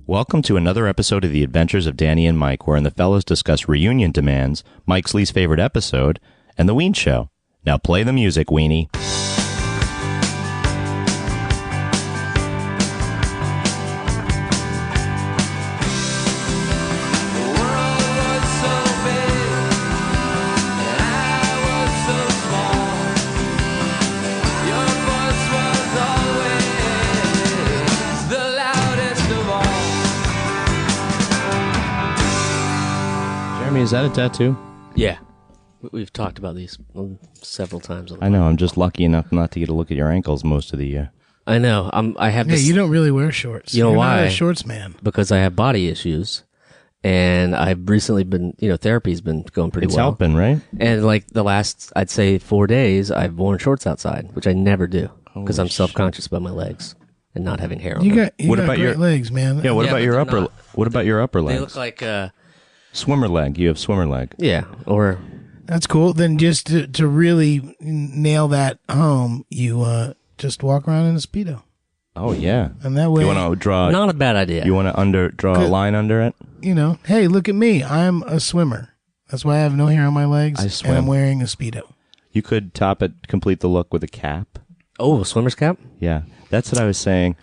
Welcome to another episode of The Adventures of Danny and Mike, wherein the fellows discuss reunion demands, Mike's least favorite episode, and The Ween Show. Now play the music, Weenie. Is that a tattoo? Yeah. We've talked about these several times. I know. I'm just lucky enough not to get a look at your ankles most of the year. I know. I have this... Yeah, you don't really wear shorts. You know why? You're not a shorts man. Because I have body issues. And I've recently been, therapy's been going pretty well. It's helping, right? And like the last, I'd say 4 days, I've worn shorts outside, which I never do. Because I'm self-conscious about my legs and not having hair on them. You got great legs, man. Yeah, what about your upper legs? They look like... swimmer leg. You have swimmer leg. Yeah, or... That's cool. Then just to really nail that home, you just walk around in a Speedo. Oh, yeah. And that way... You want to draw... Not a bad idea. You want to draw a line under it? Hey, look at me. I'm a swimmer. That's why I have no hair on my legs. I swim. And I'm wearing a Speedo. You could complete the look with a cap. Oh, a swimmer's cap? Yeah. That's what I was saying.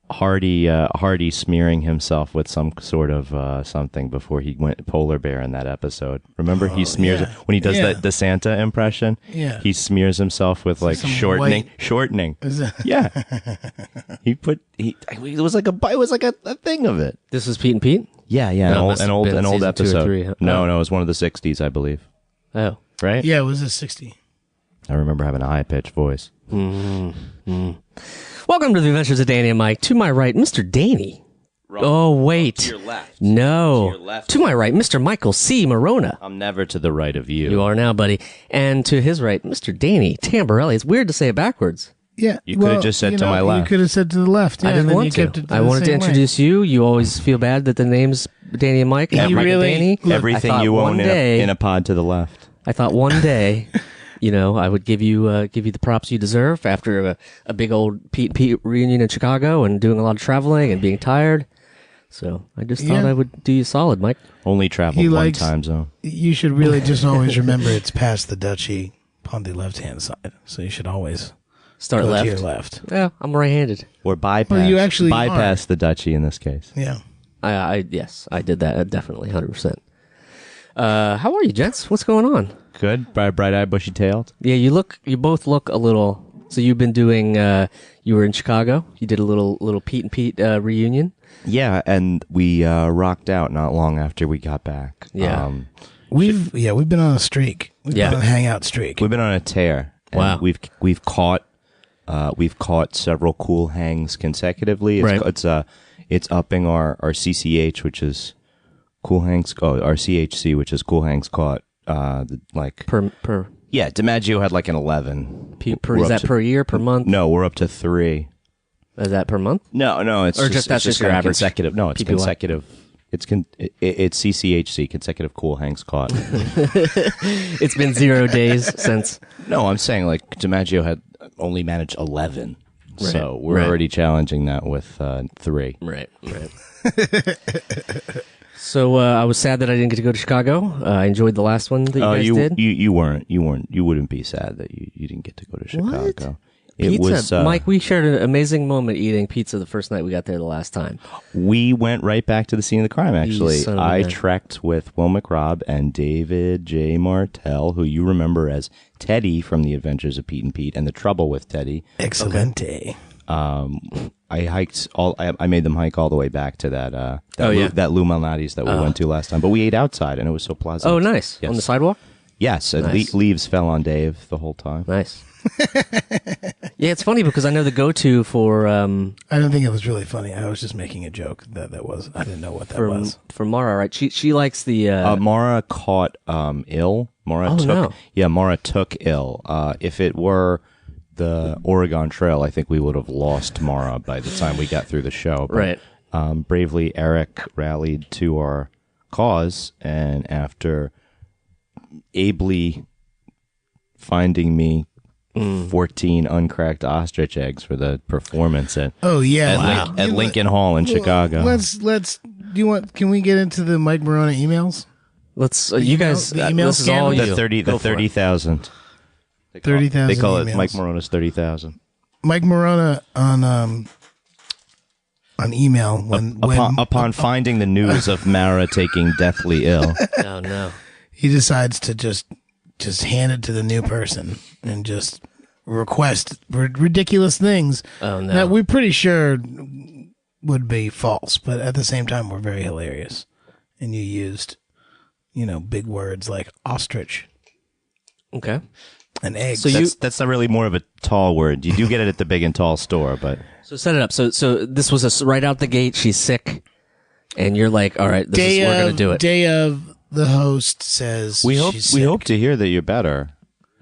Hardy smearing himself with some sort of something before he went polar bear in that episode. Remember, he smears it when he does the Santa impression. Yeah, he smears himself with like shortening. Yeah, it was like a thing of it. This is Pete and Pete. Yeah, No, an old episode. 2 or 3, huh? No, it was one of the '60s, I believe. Oh, Right? Yeah, it was a 60. I remember having a high pitched voice. Welcome to the Adventures of Danny and Mike. To my right, Mr. Danny. Wrong. Oh, wait. To your left. No. To your left. To my right, Mr. Michael C. Morona. I'm never to the right of you. You are now, buddy. And to his right, Mr. Danny Tamborelli. It's weird to say it backwards. Yeah, You could have just said to my left. You could have said to the left. Yeah, I didn't and then want you kept to. it I the wanted to same way. introduce you. You always feel bad that the name's Danny and Mike. Not Mike really- and Danny. Everything I thought you own one day, in a pod to the left. I thought one day, I would give you the props you deserve after a big old Pete and Pete reunion in Chicago and doing a lot of traveling and being tired. So I just thought I would do you solid, Mike. Only traveled He one likes- time zone. You should really just always remember it's past the duchy on the left-hand side. So you should always Start go left. to your left. Yeah, I'm right-handed. Or bypass. Well, you actually bypass the duchy in this case. Yeah. Yes, I did that definitely, 100%. How are you, gents? What's going on? Good. Bright-eyed, bushy-tailed. Yeah, you both look a little. So you've been doing. You were in Chicago. You did a little Pete and Pete reunion. Yeah, and we rocked out not long after we got back. Yeah. We've been on a streak. We've been on a hangout streak. We've been on a tear. And Wow. We've caught several cool hangs consecutively. It's upping our CCH, which is cool hangs. Oh, our CHC, which is cool hangs caught. Per Yeah, DiMaggio had like an 11. is that per year, per month? No, we're up to 3. Is that per month? No, it's Or just that's it's just your kinda average consecutive. No, it's PPY. consecutive. It's CCHC, consecutive cool hangs caught. It's been 0 days since. No, I'm saying like DiMaggio had only managed 11, so we're already challenging that with 3. Right. So I was sad that I didn't get to go to Chicago. I enjoyed the last one that you guys did. You wouldn't be sad that you didn't get to go to Chicago. What? It Pizza, was Mike. We shared an amazing moment eating pizza the first night we got there the last time. We went right back to the scene of the crime. Actually, son of a I gun. trekked with Will McRobb and David J. Martell, who you remember as Teddy from The Adventures of Pete and Pete and The Trouble with Teddy. Excelente. I hiked I made them hike all the way back to that Lou Malnati's that we went to last time. But we ate outside and it was so pleasant. Oh, nice. Yes. On the sidewalk? Yes, Nice. leaves fell on Dave the whole time. Nice. Yeah, it's funny because I know the go-to for I don't think it was really funny. I was just making a joke. That was. I didn't know what that was. for Mara, right? She likes the Mara caught ill. Mara took ill. If it were the Oregon Trail, I think we would have lost Mara by the time we got through the show. But, Right. Bravely, Eric rallied to our cause, and after ably finding me 14 uncracked ostrich eggs for the performance at Oh yeah, at Lincoln Hall in Chicago. Let's. Do you want? Can we get into the Mike Morona emails? Let's. You guys. the email this is all scandal? you. The 30,000. 30,000. They call it emails. Mike Morona's 30,000. Mike Morona on email when Upon finding the news of Mara taking deathly ill, Oh no. he decides to just hand it to the new person and just request ridiculous things Oh no. that we're pretty sure would be false, but at the same time were very hilarious. And you used, big words like ostrich Okay. and eggs. So that's not really more of a tall word. You do get it at the big and tall store, but So set it up. So this was right out the gate. She's sick, and you're like, all right, we're gonna do it. Day of, the host says we hope she's we sick. hope to hear that you're better.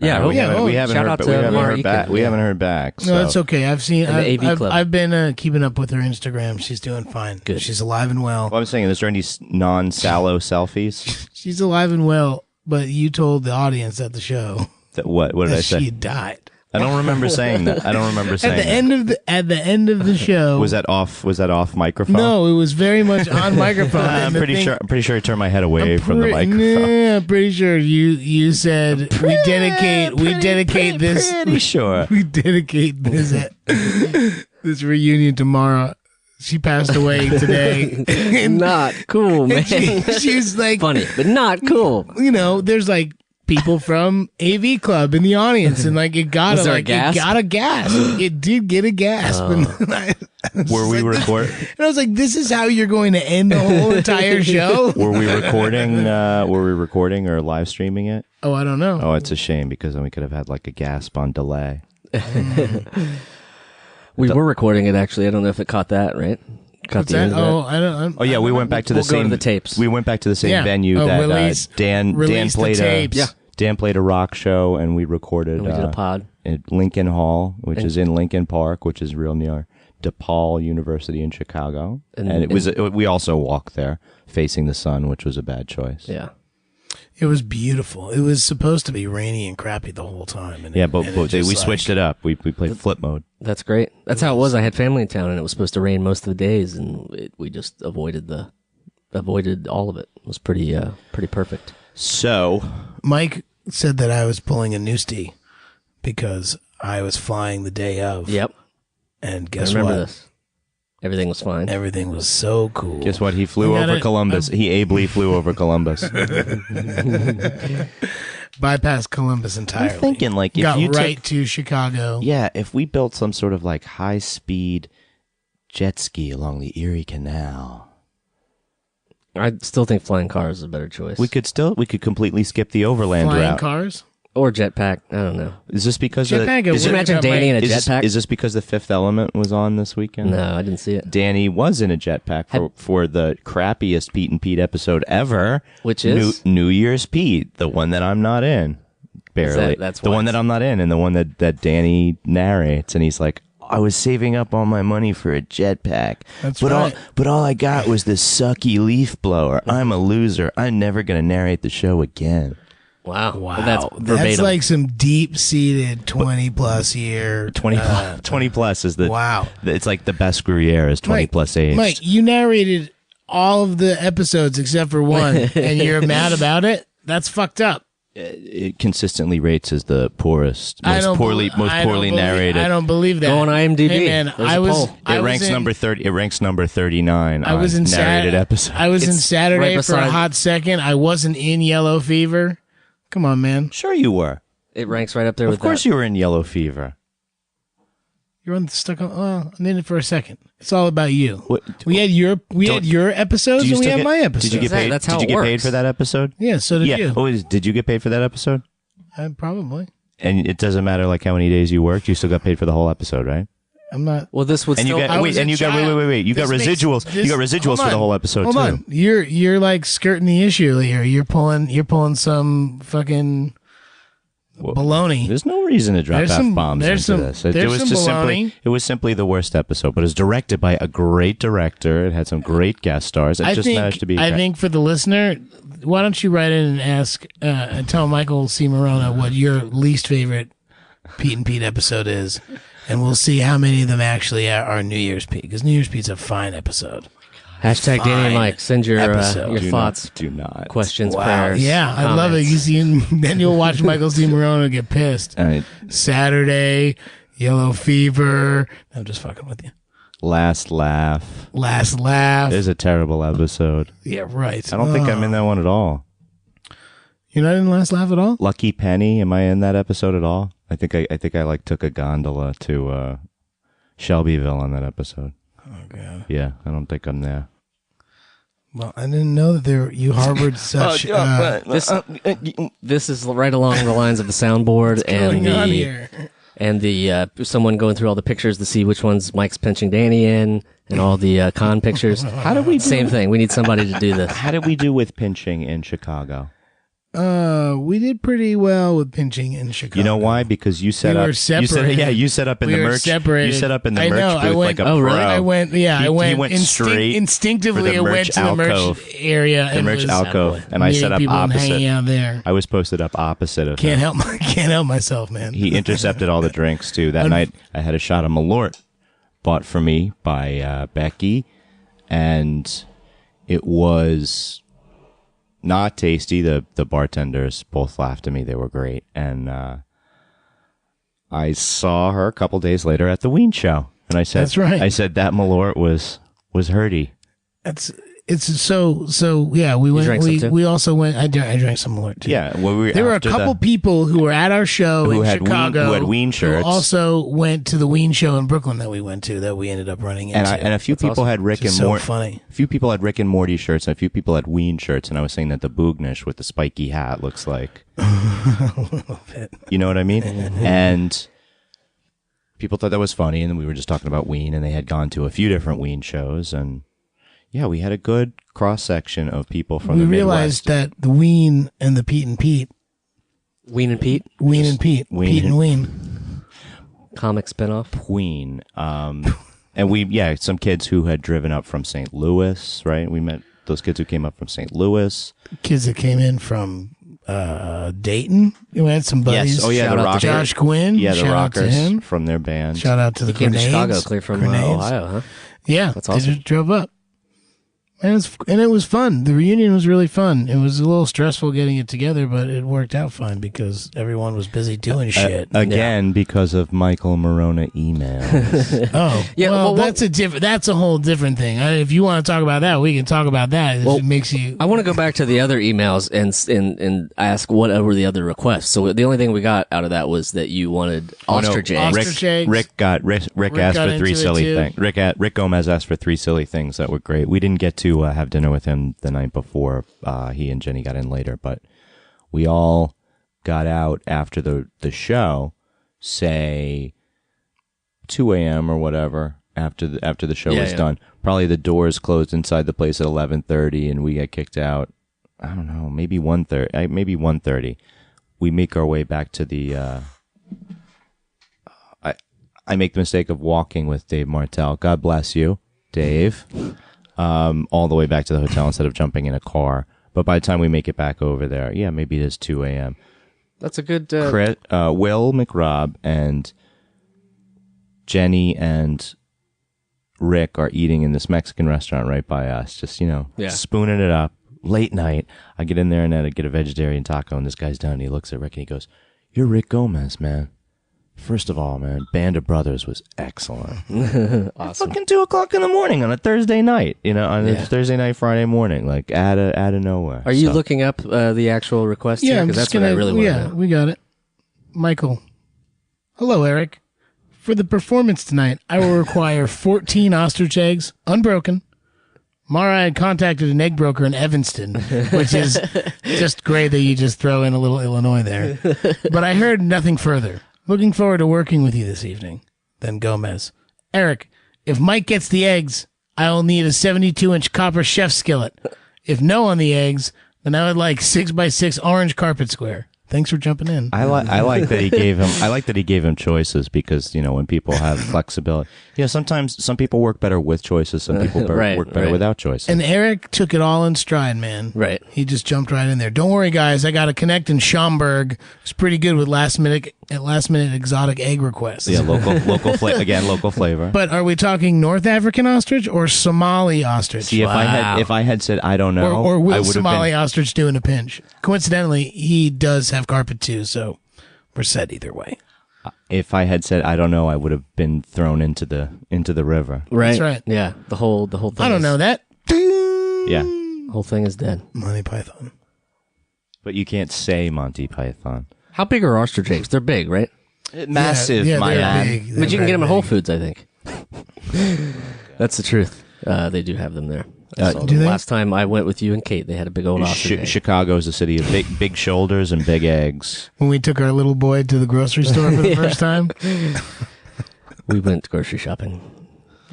Yeah, we haven't shout heard, out but to we haven't Mara heard back. Eakin. We Yeah. haven't heard back. No, So. that's okay. I've seen. And the AV Club. I've been keeping up with her Instagram. She's doing fine. Good. She's alive and well. Well, I'm saying, is there any non-sallow selfies? She's alive and well. But you told the audience at the show What did I that say? she died. I don't remember saying that. I don't remember saying At the end of the show. Was that off microphone? No, it was very much on microphone. I'm And the pretty thing- sure I turned my head away from the microphone. Yeah, I'm pretty sure you said we dedicate this. Pretty sure. We dedicate this reunion to Mara. She passed away today. And Not cool, man. she's like, Funny, but not cool. there's like people from AV Club in the audience, and like it got Was there a gasp? it got a gasp. It did get a gasp. And Were we recording? and I was like, this is how you're going to end the whole entire show? Were we recording? Were we recording or live streaming it? Oh, I don't know. Oh, it's a shame because then we could have had like a gasp on delay. We were recording it actually. I don't know if it caught that, right? Caught What's the end that? of Oh, I don't. Oh yeah, we went back to the We'll go same to the tapes. We went back to the same Yeah. venue Oh, that release- Dan release the played tapes. Yeah. Dan played a rock show, and we recorded. We did a pod. At Lincoln Hall, which is in Lincoln Park, which is real near DePaul University in Chicago. And we also walked there facing the sun, which was a bad choice. Yeah. It was beautiful. It was supposed to be rainy and crappy the whole time. And Yeah, it but just we like- switched it up. We played flip mode. That's great. That's how it was. I had family in town, and it was supposed to rain most of the days, and we just avoided all of it. It was pretty perfect. So Mike said that I was pulling a Noosty because I was flying the day of. Yep. And I guess remember what? this. Everything was fine. Everything was so cool. guess what? He flew We got over it. Columbus. He ably flew over Columbus. Bypassed Columbus I'm entirely. thinking like if Got you right took, to Chicago. yeah, if we built some sort of like high speed jet ski along the Erie Canal, I still think flying cars is a better choice. we could completely skip the overland Flying route. cars. Or jetpack. I don't know. Is this because Jetpack, is it it- Imagine Jetpack. Danny in a is this- jetpack. Is this because the Fifth Element was on this weekend? No, I didn't see it. Danny was in a jetpack for the crappiest Pete and Pete episode ever, Which is? New Year's Pete, the one that I'm not in, barely. that's the why one that it's- I'm not in, and the one that Danny narrates, and he's like, I was saving up all my money for a jetpack, That's but right. all I got was this sucky leaf blower. I'm a loser. I'm never gonna narrate the show again. Wow. Wow. Well, that's verbatim. That's like some deep seated 20 plus year. 20 plus is the Wow. It's like the best Gruyere is 20 plus age. Mike, you narrated all of the episodes except for one, and you're mad about it? That's fucked up. It consistently rates as the poorest, I most don't poorly, bel- most I don't poorly believe- narrated. I don't believe that. Go on IMDb. Hey man, There's I a was. poll. I It was ranks in, number 30. It ranks number 39 I on was in narrated episodes. I was in It's Saturday right for a beside- hot second. I wasn't in Yellow Fever. Come on, man. Sure, you were. It ranks right up there with Of course, that. you were in Yellow Fever. You're on stuck on. Oh, I'm in it for a second. It's all about you. What- We had your episodes Do you and we still had get- my episodes. Did you get paid? That's how did you it get paid works. for that episode? Yeah, so did Yeah. you. Oh, did you get paid for that episode? Probably. And it doesn't matter like how many days you worked. You still got paid for the whole episode, right? I'm not. Well, this would And you still. got wait. And you got wait. You got This makes- residuals. You got this- residuals hold for the on. whole episode Hold too. on. You're like skirting the issue here. You're pulling some fucking baloney. There's no reason to drop There's some- F-bombs there's into some- this. It there's was some just baloney. it was simply the worst episode, but it was directed by a great director. It had some great guest stars. It just managed to be. I think for the listener, why don't you write in and ask and tell Michael C. Morona what your least favorite Pete and Pete episode is, and we'll see how many of them actually are New Year's Pete, because New Year's Pete's a fine episode. Hashtag Danny and Mike. Send your thoughts, do not questions, prayers. Yeah, I love it. You see, then you'll watch Michael C. Morona get pissed. Saturday, Yellow Fever. I'm just fucking with you. Last Laugh. There's a terrible episode. Yeah, right. I don't think I'm in that one at all. You're not in Last Laugh at all? Lucky Penny. Am I in that episode at all? I think I like took a gondola to Shelbyville on that episode. Oh god. Yeah, I don't think I'm there. Well, I didn't know that you harbored such. This is right along the lines of the soundboard and the someone going through all the pictures to see which ones Mike's pinching Danny in, and all the con pictures. How did we? Same thing. We need somebody to do this. How did we do with pinching in Chicago? We did pretty well with pinching in Chicago. You know why? Because you set up. Were separated. You set up in the merch. Separated. You set up in the merch booth like a pro. Really? I went. Yeah, He I went. went straight instinctively. I went to the alcove. merch area. The merch alcove, and I set up opposite. Hanging out there. I was posted up opposite of him. Can't help myself, man. He intercepted all the drinks too. That night, I had a shot of Malort bought for me by Becky, and it was not tasty. The bartenders both laughed at me. They were great. And I saw her a couple days later at the Ween show. And I said, "That's right." I said that Malort was hurty. It's so yeah. We went. We also went. I drank some Malort too. Yeah, well, there were a couple people who were at our show in Chicago who had Ween shirts. Who also went to the Ween show in Brooklyn that we went to, that we ended up running into. And a few people had Rick and Morty. Funny. A few people had Rick and Morty shirts, and a few people had Ween shirts. And I was saying that the Boognish with the spiky hat looks like a little bit. You know what I mean? And people thought that was funny, and then we were just talking about Ween, and they had gone to a few different Ween shows, and yeah, we had a good cross section of people from the Midwest. We realized that the Ween and the Pete and Pete. Ween and Pete? Ween and Pete. Pete and Ween. Comic spinoff. Ween. And some kids who had driven up from St. Louis, right? We met those kids who came up from St. Louis. Kids that came in from Dayton. We had some buddies. Yes. Oh, yeah, the Rockers. Josh Quinn. Yeah, the Shout Rockers out to him. from their band. Shout out to the Grenades. Came to Chicago, Grenades. clear from Ohio, huh? Yeah. That's awesome. They just drove up. And it was fun. The reunion was really fun. It was a little stressful getting it together, but it worked out fine because everyone was busy doing shit. Again, because of Michael Morona emails. Oh, yeah. Well, that's a whole different thing. If you want to talk about that, we can talk about that. It makes you. I want to go back to the other emails and ask what were the other requests. So the only thing we got out of that was that you wanted ostrich eggs. Rick asked for 3 silly things. Rick Gomez asked for 3 silly things that were great. We didn't get to have dinner with him the night before. He and Jenny got in later, but we all got out after the show, say 2 a.m. or whatever, after the show was done. Probably the doors closed inside the place at 11:30, and we got kicked out. I don't know, maybe 1:30. Maybe 1:30. We make our way back to the. I make the mistake of walking with Dave Martell. God bless you, Dave. All the way back to the hotel instead of jumping in a car. But by the time we make it back over there, yeah, maybe it is 2 a.m. That's a good... Will McRobb and Jenny and Rick are eating in this Mexican restaurant right by us, just, spooning it up. Late night, I get in there and I get a vegetarian taco, and this guy's down and he looks at Rick and he goes, "You're Rick Gomez, man. First of all, man, Band of Brothers was excellent." Awesome. Fucking 2:00 in the morning on a Thursday night, on a Thursday night, Friday morning, like out of nowhere. Are you looking up the actual request? Yeah, because that's what I really want to know. We got it. Michael. Hello, Eric. For the performance tonight, I will require 14 ostrich eggs, unbroken. Mara had contacted an egg broker in Evanston, which is just great that you just throw in a little Illinois there. But I heard nothing further. Looking forward to working with you this evening. Then Gomez. Eric, if Mike gets the eggs, I will need a 72-inch copper chef skillet. If no on the eggs, then I would like 6x6 orange carpet square. Thanks for jumping in. I like that he gave him. I like that he gave him choices because when people have flexibility, Yeah, sometimes some people work better with choices. Some people work better without choices. And Eric took it all in stride, man. Right. He just jumped right in there. Don't worry, guys. I got a connect in Schaumburg. It's pretty good with last minute exotic egg requests. Yeah, local flavor. But are we talking North African ostrich or Somali ostrich? See, if I had said I don't know, or I will would Somali have ostrich do in a pinch? Coincidentally, he does have carpet too, so we're set either way. If I had said I don't know, I would have been thrown into the river. Right. That's right. Yeah. The whole thing. I don't know that. Yeah, The whole thing is dead. Monty Python. but you can't say Monty Python. How big are ostrich eggs? They're big, right? Massive, yeah, my they're man. big. But you can get them at big. Whole Foods, I think. That's the truth. They do have them there. I saw do them they? last time I went with you and Kate, they had a big old ostrich egg. Chicago is a city of big shoulders and big eggs. When we took our little boy to the grocery store for the first time, We went grocery shopping.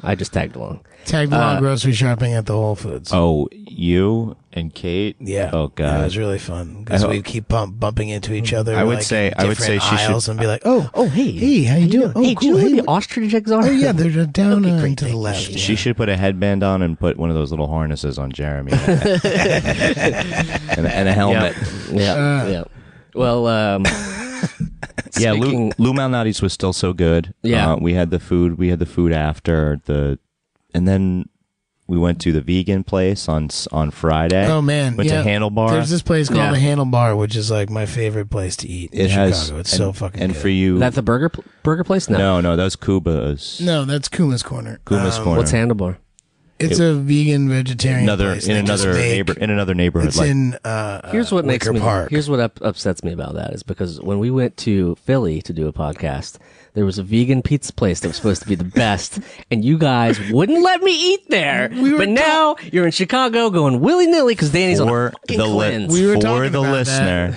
I just tagged along. tagged along grocery shopping at the Whole Foods. Oh, you and Kate? Yeah. Oh God. It was really fun because we'd keep bumping into each other. I would like, say- in I would say different she should- aisles and be like, "Oh, hey. hey, how you doing? Oh, Hey, do you cool. know where Hey, the ostrich eggs are? oh, yeah, they're down Okay, great, to the thanks. left." Yeah. She should put a headband on and put one of those little harnesses on Jeremy and a helmet. Yeah. Well, Yeah, speaking- Lou Malnati's was still so good. Yeah. We had the food. We had the food after and then we went to the vegan place on Friday. Oh man, went yeah. to Handlebar. There's this place called Yeah. the Handlebar, which is like my favorite place to eat in It has Chicago. It's so fucking and good. for you. that's the burger place? No. no, those Cuba's. No, that's Kuma's Corner. Kuma's Corner. What's Handlebar? It's a vegan vegetarian place. in They just another make- neighborhood. It's like, in Here's what makes Wicker me. Park. Here's what upsets me about that is because when we went to Philly to do a podcast, there was a vegan pizza place that was supposed to be the best, and you guys wouldn't let me eat there. But now you're in Chicago going willy nilly because Danny's on a for fucking the cleanse. We were for talking the about listener,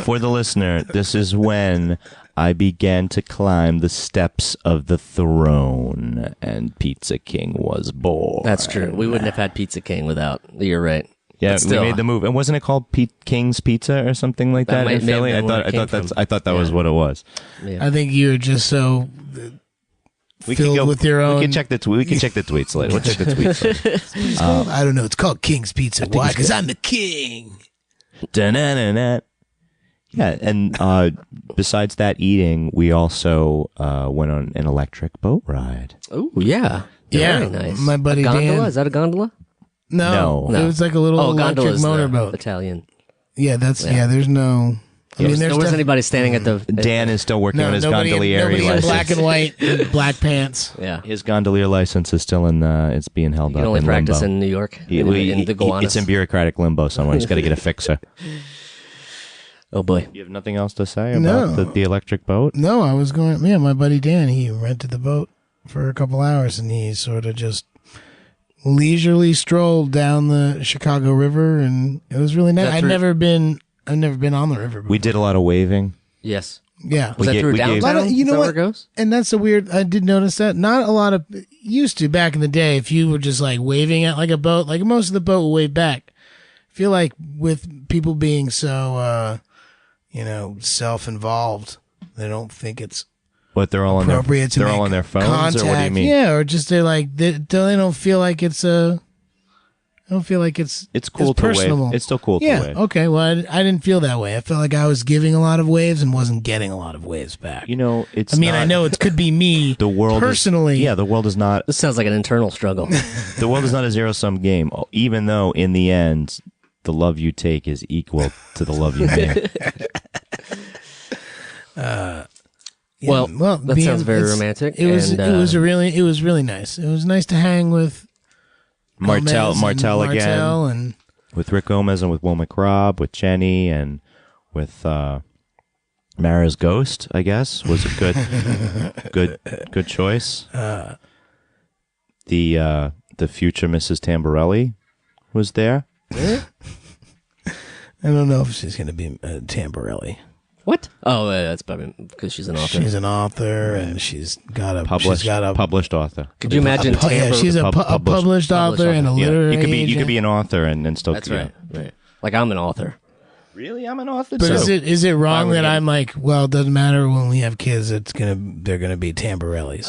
for the listener, this is when I began to climb the steps of the throne, and Pizza King was born. That's true. We wouldn't have had Pizza King without. You're right. Yeah, But still, we made the move, and wasn't it called King's Pizza or something like That that, in may have Philly? been where it came I thought that was what it was. Yeah. I think you're just so filled with your own. We can check the tweets later. We'll check the tweets later. I don't know. It's called King's Pizza. Why? Because I'm the king. Da-na-na-na. Yeah, and besides that eating, we also went on an electric boat ride. Oh yeah. Yeah, Very nice. my buddy a gondola? Dan. Is that a gondola? No, No. it was like a little electric gondola's the motorboat. Italian. Yeah, that's there's no. I mean, There there's wasn't anybody standing at the. Dan is still working on his nobody gondolieri in license. black and white, and black pants. Yeah. His gondolier license is still in. It's being held You up. can only in practice limbo. in New York. He- in the Gowanus. it's in bureaucratic limbo somewhere. He's got to get a fixer. Oh boy. You have nothing else to say about No. the electric boat? No, I was going. Yeah, my buddy Dan, he rented the boat for a couple hours, and he sort of just leisurely strolled down the Chicago River, and it was really nice. That's I've right. never been on the river before. We did a lot of waving. Yes. Yeah. Was that gave- through we gave- downtown? You know Is that what? where it goes? And that's a weird. I did notice that not a lot of used to back in the day. If you were just like waving at like a boat, like most of the boat will wave back. I feel like with people being so, self-involved, they don't think it's What they're all on their appropriate to they're make all on their phones, contact. or what do you mean? Yeah, or just they're like they don't feel like it's a. I don't feel like it's cool to wave. personable. It's still cool to Yeah. wave. Okay. Well, I didn't feel that way. I felt like I was giving a lot of waves and wasn't getting a lot of waves back. You know, it's. I mean, not, I know it could be me. the world personally. the world is not. This sounds like an internal struggle. The world is not a zero-sum game. Even though in the end, the love you take is equal to the love you make. Well, that sounds very romantic. It was. and, It was really nice. It was nice to hang with Martel Martel again, and with Rick Gomez and with Will McRobb, with Jenny and with Mara's Ghost. I guess was a good choice. The future Mrs. Tamborelli was there. I don't know if she's going to be Tamborelli. What? Oh, that's probably because she's an author. She's an author and she's got a Published author. Could you imagine? she's a published author and a Yeah, literary You could be agent. an author and still. That's right. Right. Like I'm an author. Really? I'm an author But too. is it wrong would that you- I'm like, well, it doesn't matter when we have kids. They're gonna be Tamborellis.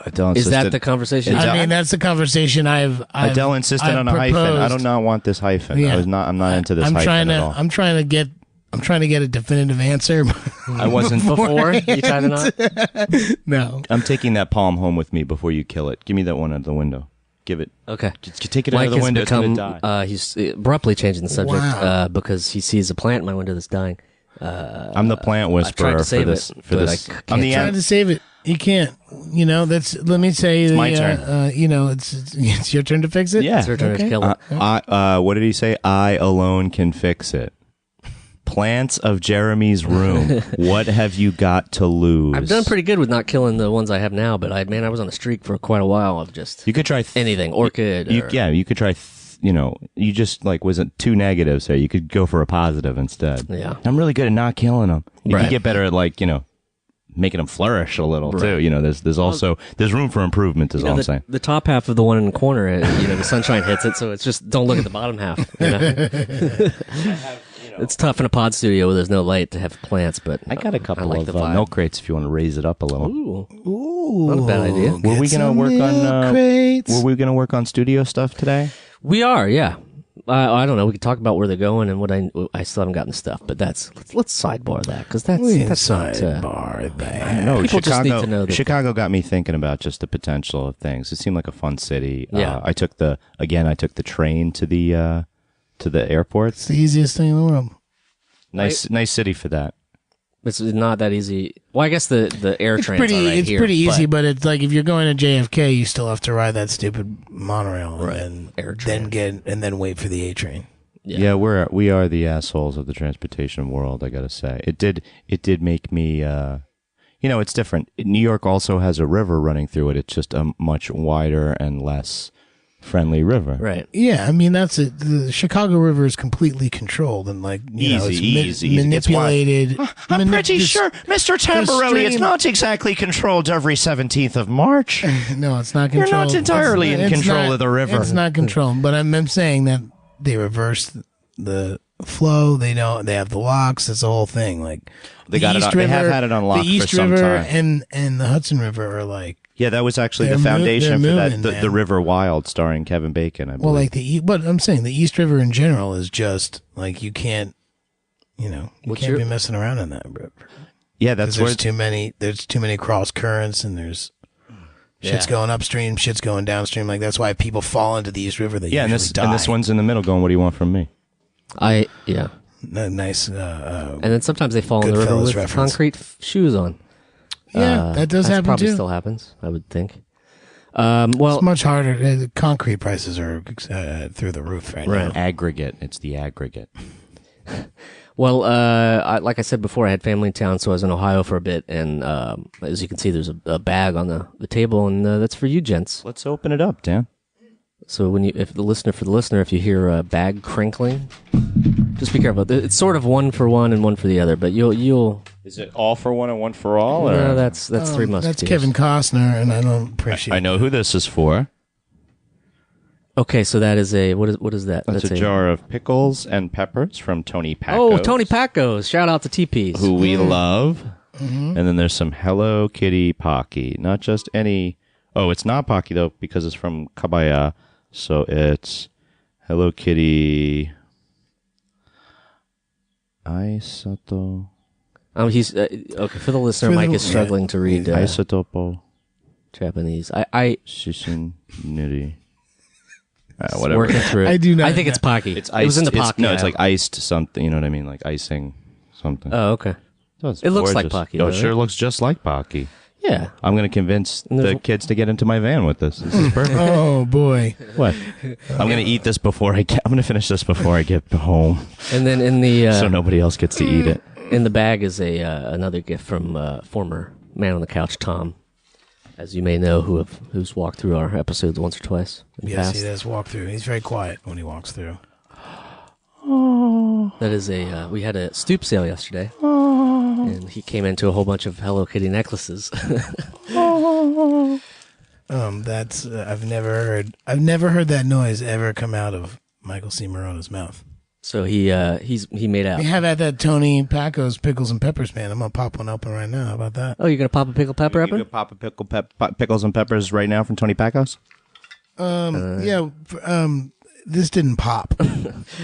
Adele Is that insisted- the conversation? Adele- I mean, that's the conversation I've Adele insisted I've on a hyphen. I proposed. do not want this hyphen. Yeah. I'm not into this I'm hyphen trying at to. all. I'm trying to get a definitive answer. I wasn't Before you tied the knot? No. I'm taking that palm home with me before you kill it. Give me that one out the window. Give it. Okay. Just take it Mike out of the has window. It's become, gonna die. he's abruptly changing the subject Wow. because he sees a plant in my window that's dying. I'm the plant tried whisperer to for save this. it, For but this, I I'm can't the Trying end. to save it. You can't. You know. Let me say. my turn. It's your turn to fix it. Yeah. It's her turn to Okay. kill it. What did he say? I alone can fix it. Plants of Jeremy's room. What have you got to lose? I've done pretty good with not killing the ones I have now, but I was on a streak for quite a while of just You could try anything, orchid. or- You could try. You just wasn't two negatives there. You could go for a positive instead. Yeah. I'm really good at not killing them. You Right. can get better at making them flourish a little too. There's also there's room for improvement. Is all I'm saying. the top half of the one in the corner, the sunshine hits it, so it's just don't look at the bottom half. It's tough in a pod studio where there's no light to have plants, but I got a couple like of the vibe. milk crates if you want to raise it up a little. Ooh. Ooh, Not a bad idea. Were we gonna work on? Crates. Were we gonna work on studio stuff today? We are, yeah. I don't know. We could talk about where they're going and what I still haven't gotten the stuff, but let's sidebar that because that's not, Sidebar that. No, People just need to know that- Chicago got me thinking about just the potential of things. It seemed like a fun city. Yeah. I took the train to the airport. It's the easiest thing in the world. Nice city for that. It's not that easy. Well, I guess the air It's trains pretty. are right It's here, pretty easy, but it's like if you're going to JFK, you still have to ride that stupid monorail, Right. and Air then train. then wait for the A train. Yeah, we are the assholes of the transportation world. I gotta say, it did make me. It's different. New York also has a river running through it. It's just a much wider and less friendly river. right. Yeah, I mean that's it. The Chicago River is completely controlled and it's Easy. manipulated. I'm pretty sure, Mr. Tamborelli, it's stream- not exactly controlled every 17th of March. No, it's not You're controlled. not entirely in It's control not- of the river. It's not controlled, but I'm saying that they reverse the flow. They have the locks. It's the whole thing. Like They the got it East on- they have River- had it on lock The East for some River time. and the Hudson River are like. Yeah, that was actually the They're foundation for moving, that. man. The River Wild, starring Kevin Bacon. I believe. Well, like but I'm saying the East River in general is just like you can't, be messing around in that river. Yeah, that's where There's too many cross currents and there's shit's going upstream, shit's going downstream. Like that's why people fall into the East River. They and usually this die. and this one's in the middle. Going, what do you want from me? Yeah. Nice. And then sometimes they fall in the river Goodfellas with reference. concrete shoes on. Yeah, that does That happen probably too. still happens, I would think. Well, It's much harder. The concrete prices are through the roof right now. Aggregate. It's the aggregate. Well, like I said before, I had family in town, so I was in Ohio for a bit, and as you can see, there's a bag on the table, and that's for you, gents. Let's open it up, Dan. So if you hear a bag crinkling, just be careful. It's sort of one for one and one for the other, but you'll. Is it all for one and one for all? Or? No, that's Three Musketeers. That's Kevin Costner, and I don't appreciate. I know who this is for. Okay, so that is what is that? That's a jar of pickles and peppers from Tony Pacos. Oh, Tony Pacos! Shout out to TPs. who we love. And then there's some Hello Kitty Pocky. Not just any. Oh, it's not Pocky though because it's from Kabaya. So it's Hello Kitty. Aisato. He's okay for the listener. For Mike the- is struggling to read Aisotopo. Japanese. I Shishin Niri. Whatever. working through it. I do not I think know. it's Pocky. It's It was in the iced- Pocky. No, it's aisle. like iced something. You know what I mean? Like icing something. Oh, okay. So it's it looks like gorgeous. Pocky, Oh, though, it sure right? looks just like Pocky. Yeah. I'm going to convince the kids to get into my van with this. This is perfect. Oh boy. What? I'm going to eat this before I'm going to finish this before I get home, And then in the so nobody else gets to eat it. in the bag is another gift from former man on the couch Tom, as you may know, who's walked through our episodes once or twice in the Yes, past. he does walk through. He's very quiet when he walks through. That is we had a stoop sale yesterday, and he came into a whole bunch of Hello Kitty necklaces. That's I've never heard that noise ever come out of Michael C. Morona's mouth. So he made out. We have at that Tony Paco's Pickles and Peppers, man. I'm gonna pop one open right now. How about that? Oh, you're gonna pop a pickle pepper up? You could pop a pickles and peppers right now from Tony Pacos. This didn't pop.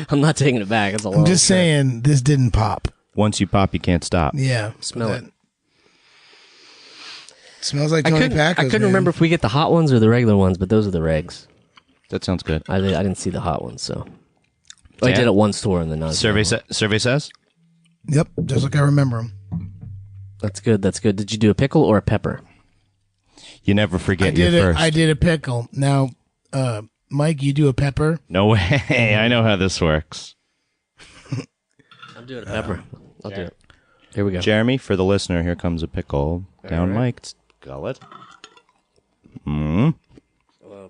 I'm not taking it back. It's a long. I'm just saying this didn't pop. Once you pop, you can't stop. Yeah, Smell it. Smells like Tony Paco's. I couldn't man. remember if we get the hot ones or the regular ones, but those are the regs. That sounds good. I didn't see the hot ones, so I did at one store and then not. Survey says. Yep, just like I remember them. That's good. That's good. Did you do a pickle or a pepper? You never forget your first. I did a pickle. Now, Mike, you do a pepper. No way. I know how this works. I'm doing a pepper. I'll do it. Here we go. Jeremy, for the listener, here comes a pickle down Mike's gullet. Oh,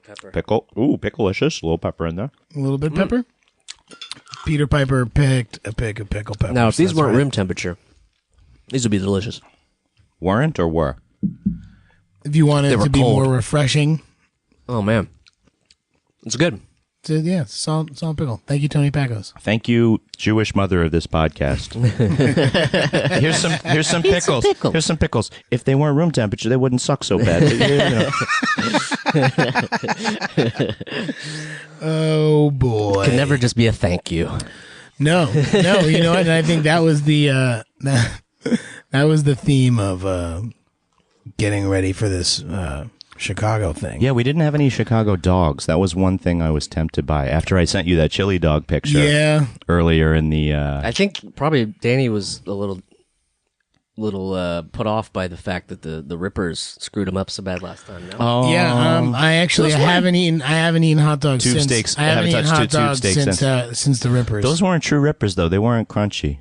pepper. Pickle. Ooh, picklelicious. A little pepper in there. A little bit pepper. Peter Piper picked a pick of pickle peppers. Now, if these That's weren't right. room temperature, these would be delicious. Weren't or were? If you want it They were to be cold. more refreshing, Oh man, it's good. so yeah, solid pickle. Thank you, Tony Pacos. Thank you, Jewish mother of this podcast. Here's some pickles. pickle. Here's some pickles. If they weren't room temperature, they wouldn't suck so bad. Oh boy, Can never just be a thank you. no. You know what? And I think that was the that was the theme of getting ready for this Chicago thing. Yeah, we didn't have any Chicago dogs. That was one thing I was tempted by after I sent you that chili dog picture. Yeah. Earlier in the. I think probably Danny was a little put off by the fact that the Rippers screwed him up so bad last time. No? Oh. Yeah, I haven't eaten hot dogs Tube since steaks. I haven't eaten touched hot two tube dogs steaks since the Rippers. Those weren't true rippers, though. They weren't crunchy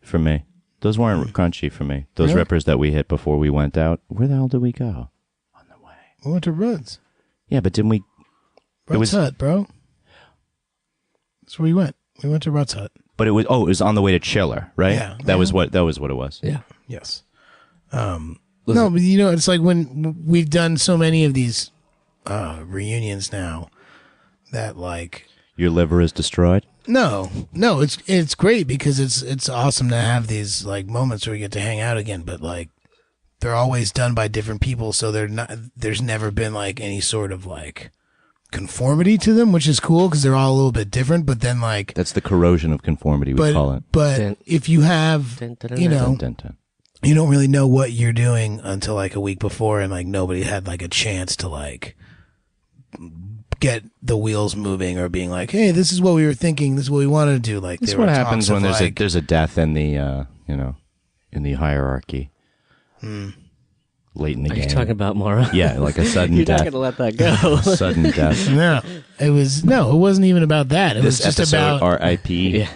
for me. Those weren't crunchy for me. Those Really? rippers that we hit before we went out. Where the hell did we go? On the way. We went to Rudd's. Yeah, but didn't we? Rudd's Hut, bro. That's where we went. We went to Rudd's Hut. But it was on the way to Chiller, right? Yeah. That was what it was. Yeah. Yes. No, but you know, it's like when we've done so many of these reunions now that like Your liver is destroyed. no, it's great because it's awesome to have these like moments where we get to hang out again, but like they're always done by different people, so there's never been like any sort of like conformity to them, which is cool because they're all a little bit different, but then like That's the corrosion of conformity, we call it. but Dun, if you have dun, dun, dun, you dun, know Dun, dun. you don't really know what you're doing until like a week before, and like nobody had like a chance to like get the wheels moving or being like, hey, this is what we were thinking, this is what we wanted to do. Like This is there what were happens talks when of, there's a death in the in the hierarchy. Late in the Are game. you talking about Mara? Yeah, like a sudden You're not death. gonna let that go. Sudden death. no, it wasn't even about that. It This was just episode, about R.I.P. Yeah.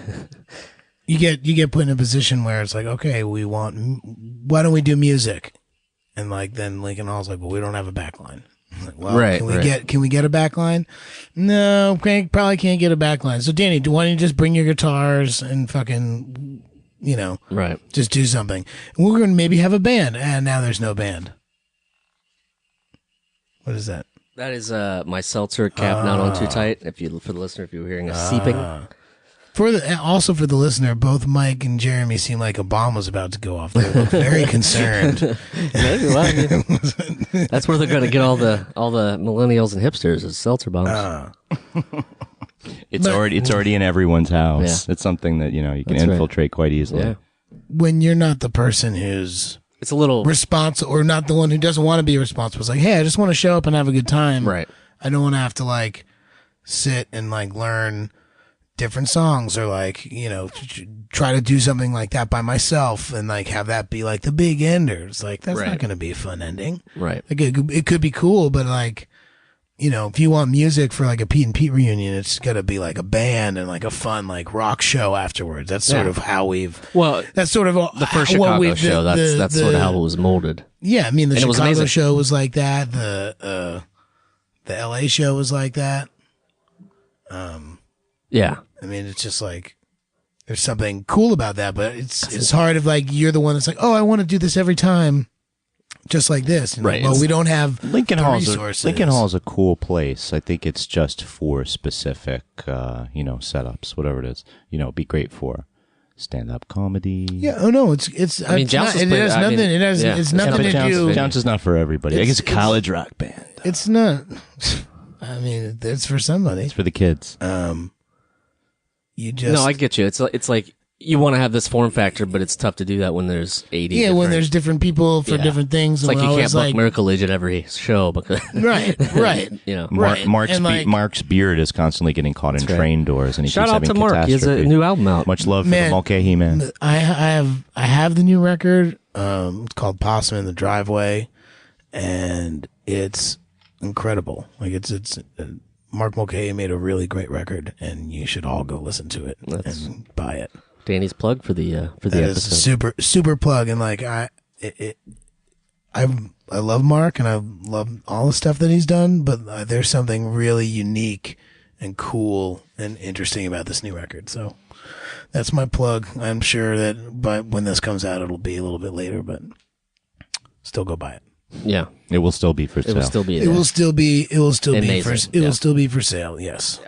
you get put in a position where it's like, okay, why don't we do music? And like then Lincoln Hall's like, well, we don't have a backline. I'm like, well, Right, can we get a backline? No, probably can't get a backline. So Danny, why don't you just bring your guitars and fucking, Right. just do something. And we're going to maybe have a band, and now there's no band. What is that? That is my seltzer cap not on too tight. For the listener, if you were hearing a seeping. Also for the listener, both Mike and Jeremy seem like a bomb was about to go off. They look very concerned. Maybe, well, I mean, that's where they're going to get all the millennials and hipsters is seltzer bombs. It's already in everyone's house. Yeah. It's something that you can That's right. infiltrate quite easily. Yeah, When you're not the person who's it's a little responsible, or not the one who doesn't want to be responsible. It's like, hey, I just want to show up and have a good time. right. I don't want to have to like sit and like learn different songs or like try to do something like that by myself and like have that be like the big ender. It's like that's Right. not going to be a fun ending. Right. Like it could be cool, but like if you want music for like a Pete and Pete reunion, it's got to be like a band and like a fun like rock show afterwards. That's sort Yeah. of how we've. Well, That's sort of the first what Chicago we've- show. That's sort of how it was molded. Yeah, I mean the And it was Chicago amazing. show was like that. The LA show was like that. Yeah. I mean, it's just like there's something cool about that, but it's hard if like you're the one that's like, oh, I want to do this every time. just like this. You know? Right. Well, we don't have Lincoln the Hall's resources. Lincoln Hall's a cool place. I think it's just for specific, setups, whatever it is. It'd be great for stand-up comedy. Yeah. Oh no. It's. I mean, it's not, Jounce was it playing- has I nothing. mean, it has. yeah. It's Yeah, nothing but to do. Jounce is not for everybody. I guess it's a college rock band. It's not. I mean, it's for somebody. It's for the kids. You just. No, I get you. It's like you want to have this form factor, but it's tough to do that when there's 80. Yeah, when different- there's different people for Yeah. different things. It's like and you we're can't always book Miracle Age at every show because right. Right. Mark's, And, like- Mark's beard is constantly getting caught in right. train doors, and he Shout keeps out having to Mark. He has a catastrophe. new album out. Much love for Man, the Mulcahy man. I have the new record. It's called Possum in the Driveway, and it's incredible. Like it's Mark Mulcahy made a really great record, and you should all go listen to it and buy it. Danny's plug for the That is episode. a super plug, and like I love Mark, and I love all the stuff that he's done, but there's something really unique and cool and interesting about this new record. So that's my plug. I'm sure that when this comes out, it'll be a little bit later, but still go buy it. Yeah, It will still be for it sale. will still be. It will still be. It will still be. Amazing, It yeah. will still be for sale. Yes.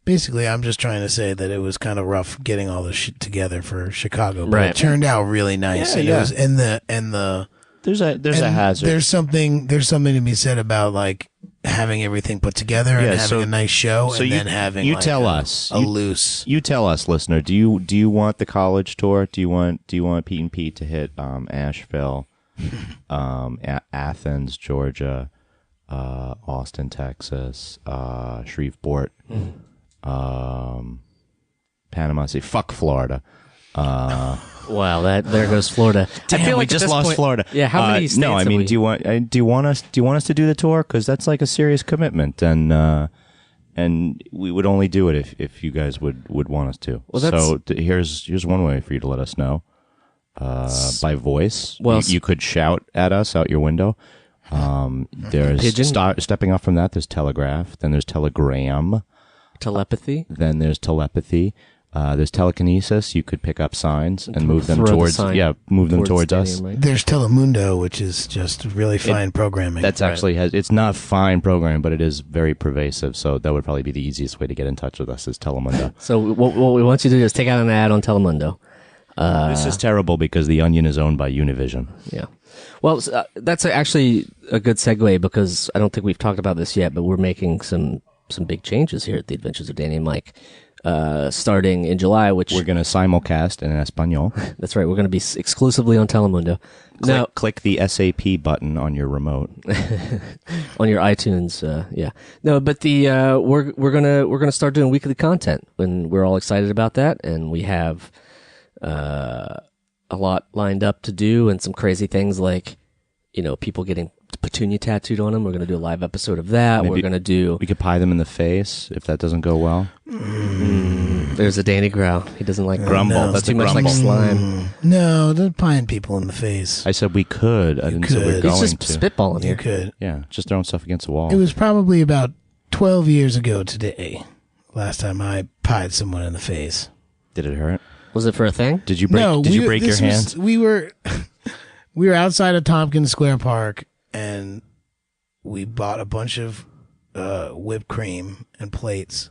Basically, I'm just trying to say that it was kind of rough getting all this shit together for Chicago, but Right. it turned out really nice. Yeah, and yeah. it was and the There's a hazard. There's something to be said about like having everything put together and Yeah, having so- a nice show, so and you- then having you like tell a, us. a You- loose. You tell us, listener. Do you want the college tour? Do you want Pete and Pete to hit Asheville, Athens, Georgia, Austin, Texas, Shreveport, Panama City? Fuck Florida. Wow, there goes Florida. Damn, I feel we like at just this lost point- Florida. Yeah, how many states? No, I have mean, we- do you want us to do the tour? Because that's like a serious commitment, and we would only do it if you guys would want us to. Well, that's- so here's one way for you to let us know. By voice, Well, you could shout at us out your window. There's Pigeon? stepping off from that. There's telegraph. Then there's telegram. telepathy. Then there's telepathy. There's telekinesis. You could pick up signs and move them Throw the towards. sign Yeah, move them towards us. Stadium, right? There's Telemundo, which is just really fine programming. That's actually it's not fine programming, but it is very pervasive. So that would probably be the easiest way to get in touch with us is Telemundo. So what we want you to do is take out an ad on Telemundo. This is terrible because the Onion is owned by Univision. Yeah. Well, that's actually a good segue because I don't think we've talked about this yet, but we're making some big changes here at the Adventures of Danny and Mike. Starting in July, which We're going to simulcast in Espanol. that's right, we're going to be exclusively on Telemundo. Now, Click the SAP button on your remote. on your iTunes, yeah. No, but the we're gonna start doing weekly content, and we're all excited about that, and we have a lot lined up to do, and some crazy things like people getting petunia tattooed on them. We're gonna do a live episode of that. Maybe- We're gonna do. We could pie them in the face if that doesn't go well. There's a Danny Growl. He doesn't like Grumble. no. That's too a much grumble. like slime. no, they're pieing people in the face. I said we could. I didn't say we're could. going He's just to. spitballing You here. could. Yeah, just throwing stuff against the wall. It was probably about 12 years ago today. Last time I pied someone in the face. Did it hurt? Was it for a thing? Did you break? No, did you break your this was- hands? We were we were outside of Tompkins Square Park, and we bought a bunch of whipped cream and plates,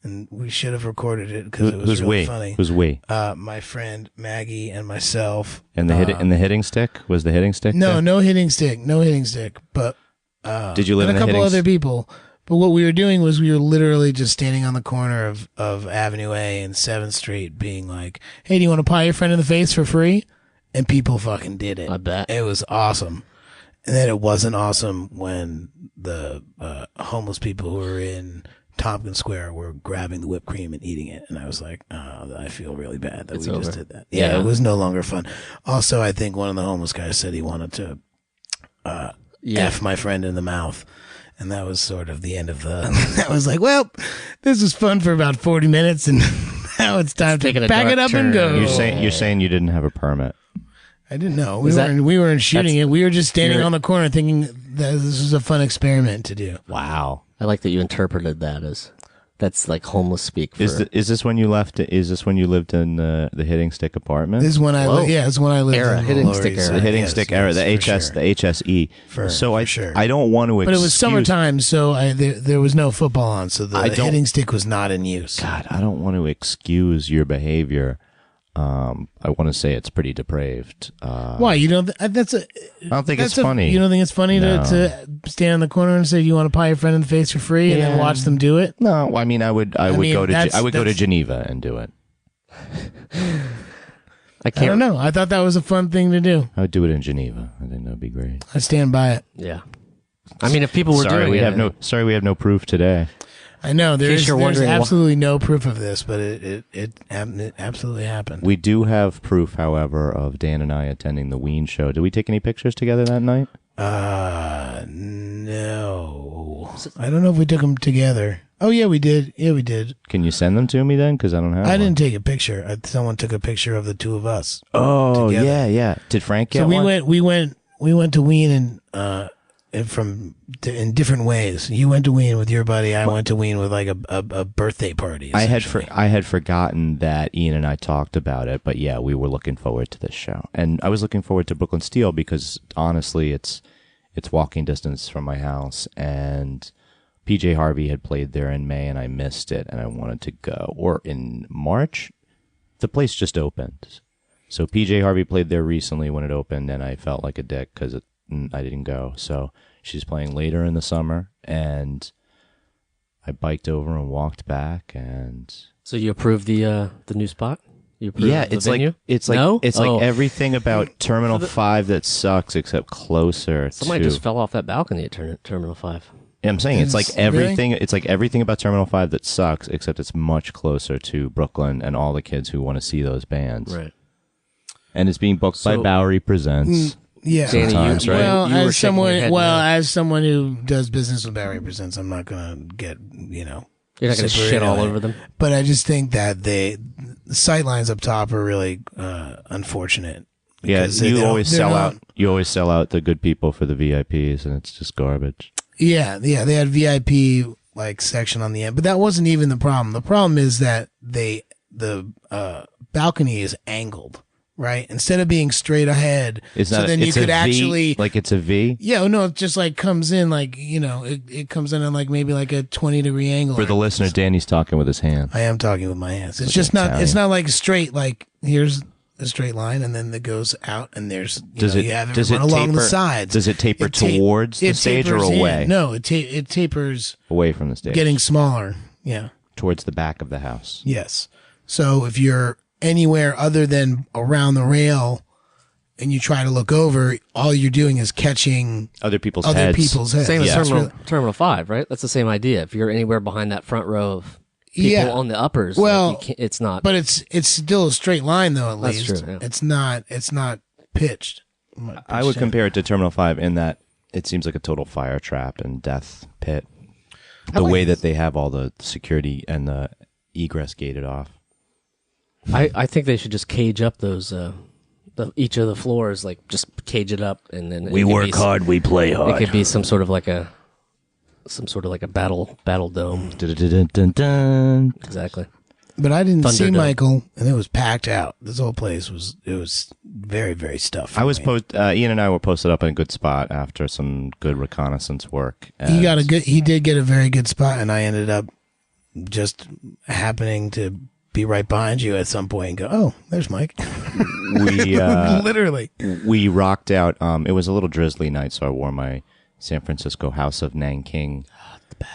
and we should have recorded it because it was Who's really we? funny. Who's we? My friend Maggie and myself. And the hitting stick was the hitting stick. No, there? no hitting stick. But Did you live and in a the couple hitting? other people. But what we were doing was we were literally just standing on the corner of Avenue A and 7th Street being like, hey, do you want to pie your friend in the face for free? And people fucking did it. I bet. It was awesome. And then it wasn't awesome when the homeless people who were in Tompkins Square were grabbing the whipped cream and eating it. And I was like, oh, I feel really bad that It's we just over. did that. Yeah, Yeah. it was no longer fun. Also, I think one of the homeless guys said he wanted to F my friend in the mouth. And that was sort of the end of the. I was like, well, this was fun for about 40 minutes, and now it's time to taking a pack it dark up and go. turn. You're saying you didn't have a permit. I didn't know. Is that- We weren't shooting it. We were just standing You're- on the corner thinking that this was a fun experiment to do. Wow. I like that you interpreted that as That's like homeless speak. For... Is this when you left? Is this when you lived in the Hitting Stick apartment? This is when I this is when I lived Era, in Hitting Lower Stick East era. Side. The Hitting Yes, Stick yes, era, the for HS, sure. the HSE. For sure. I don't want to. But it was summertime, so there was no football on, so the hitting stick was not in use. God, I don't want to excuse your behavior. I want to say it's pretty depraved. Why you don't? I don't think it's funny. You don't think it's funny to stand in the corner and say you want to pie your friend in the face for free and then watch them do it? No, I mean I would go to Geneva and do it. I don't know. I thought that was a fun thing to do. I would do it in Geneva. I think that'd be great. I stand by it. Yeah. I mean, if people were doing we it, we have no proof today. I know there's wondering absolutely no proof of this, but it absolutely happened. We do have proof, however, of Dan and I attending the Ween show. Did we take any pictures together that night? No. I don't know if we took them together. Oh yeah, we did. Yeah, we did. Can you send them to me then? Because I don't have. I didn't take a picture. Someone took a picture of the two of us. Oh together. yeah. Did Frank get so one? we went to Ween and in different ways. You went to Ween with your buddy. I went to Ween with like a birthday party. I had forgotten that Ian and I talked about it, but yeah, we were looking forward to this show, and I was looking forward to Brooklyn Steel because honestly, it's walking distance from my house, and PJ Harvey had played there in May, and I missed it, and I wanted to go. Or in March, the place just opened, so PJ Harvey played there recently when it opened, and I felt like a dick because I didn't go. So she's playing later in the summer, and I biked over and walked back, and so you approved the new spot? You approved the venue? It's like everything about Terminal 5 that sucks except closer. Somebody just fell off that balcony at Terminal 5. Yeah, I'm saying it's like everything. Really? It's like everything about Terminal 5 that sucks, except it's much closer to Brooklyn and all the kids who want to see those bands. Right. And it's being booked by Bowery Presents. Yeah, Danny, sometimes, right? Well, as someone who does business with Bowery Presents, I'm not gonna get You're not gonna shit all over them. But I just think that the sight lines up top are really unfortunate. Yeah, you always sell out. You always sell out the good people for the VIPs, and it's just garbage. Yeah, they had VIP like section on the end, but that wasn't even the problem. The problem is that the balcony is angled. Right, instead of being straight ahead, it's not. So then it's you could actually like it's a V. Yeah, no, it just like comes in like it comes in on like maybe like a 20-degree angle. For the listener, Danny's talking with his hand. I am talking with my hands. It's just not. Italian. It's not like straight. Like here's a straight line, and then it goes out, and there's you have it run along the sides. Does it taper towards the stage or away? No, it tapers away from the stage, getting smaller. Yeah, towards the back of the house. Yes. So if you're anywhere other than around the rail and you try to look over, all you're doing is catching other people's heads. Same as Terminal 5, right? That's the same idea. If you're anywhere behind that front row of people on the uppers, well, it's not. But it's still a straight line though. At least that's true. Yeah. It's not pitched. I would compare it to Terminal 5 in that it seems like a total fire trap and death pit. The way that they have all the security and the egress gated off. I think they should just cage up those each of the floors, like just cage it up, and then we work hard, we play hard. It could be some sort of like a battle dome. Dun-dun-dun-dun-dun. Exactly. But I didn't see Thunderdome. Michael, and it was packed out. This whole place was very, very stuffed. Ian and I were posted up in a good spot after some good reconnaissance work. He did get a very good spot, and I ended up just happening to be right behind you at some point and go, oh, there's Mike. We literally. We rocked out. It was a little drizzly night, so I wore my San Francisco House of Nanking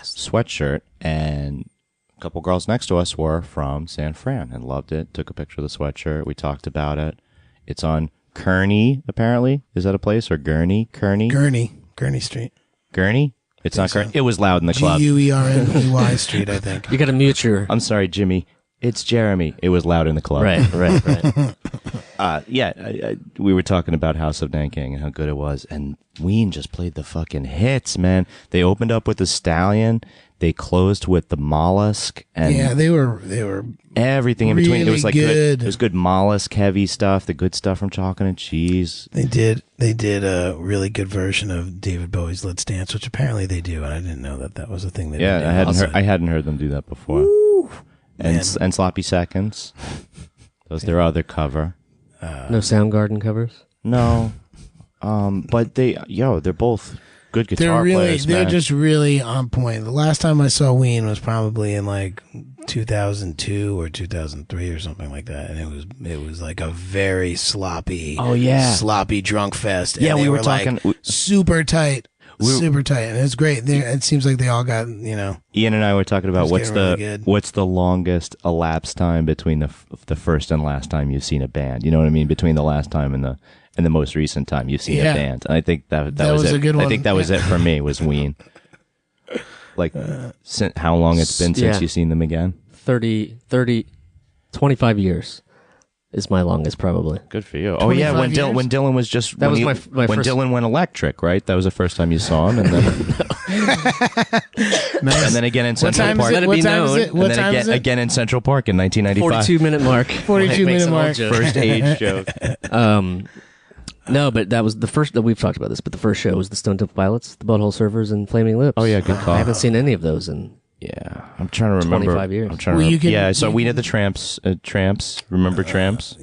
sweatshirt, and a couple girls next to us were from San Fran and loved it. Took a picture of the sweatshirt. We talked about it. It's on Kearney, apparently. Is that a place? Or Gurney? Kearney Street. Gurney? It's not Kearney. It was loud in the club. Guerney Street, I think. You got to mute your. I'm sorry, Jimmy. it's Jeremy. It was loud in the club. Right. We were talking about House of Nanking and how good it was, and Ween just played the fucking hits, man. They opened up with the Stallion, they closed with the Mollusk, and they were everything in between. It was like good. It was good Mollusk heavy stuff, the good stuff from Chocolate and Cheese. They did a really good version of David Bowie's Let's Dance, which apparently they do, and I didn't know that was a thing they did. I hadn't heard them do that before. Woo, and Sloppy Seconds. That was their other cover. No Soundgarden covers? No. But they're both good guitar players, They're man. just really on point. The last time I saw Ween was probably in like 2002 or 2003 or something like that, and it was like a very sloppy, sloppy drunk fest. And we they were talking like super tight. Super tight, and it's great. It seems like they all got, Ian and I were talking about what's the longest elapsed time between the first and last time you've seen a band. You know what I mean? Between the last time and the most recent time you've seen a band. And I think that was it. A good one. I think that was it for me. Was Ween. Like, how long it's been since you've seen them again? 25 years. Is my longest, probably. Good for you. Oh yeah, when Dylan was just that was my when first... Dylan went electric, right? That was the first time you saw him, and then and then again in Central Park. What time is it? Again in Central Park in 1995. 42-minute mark. 42-minute mark. First age joke. No, but that was the first that we've talked about this. But the first show was the Stone Temple Pilots, the Butthole Surfers, and Flaming Lips. Oh yeah, good call. I haven't seen any of those in. Yeah, I'm trying to remember. 25 years. I'm trying to remember. So we did the Tramps. Tramps. Remember Tramps?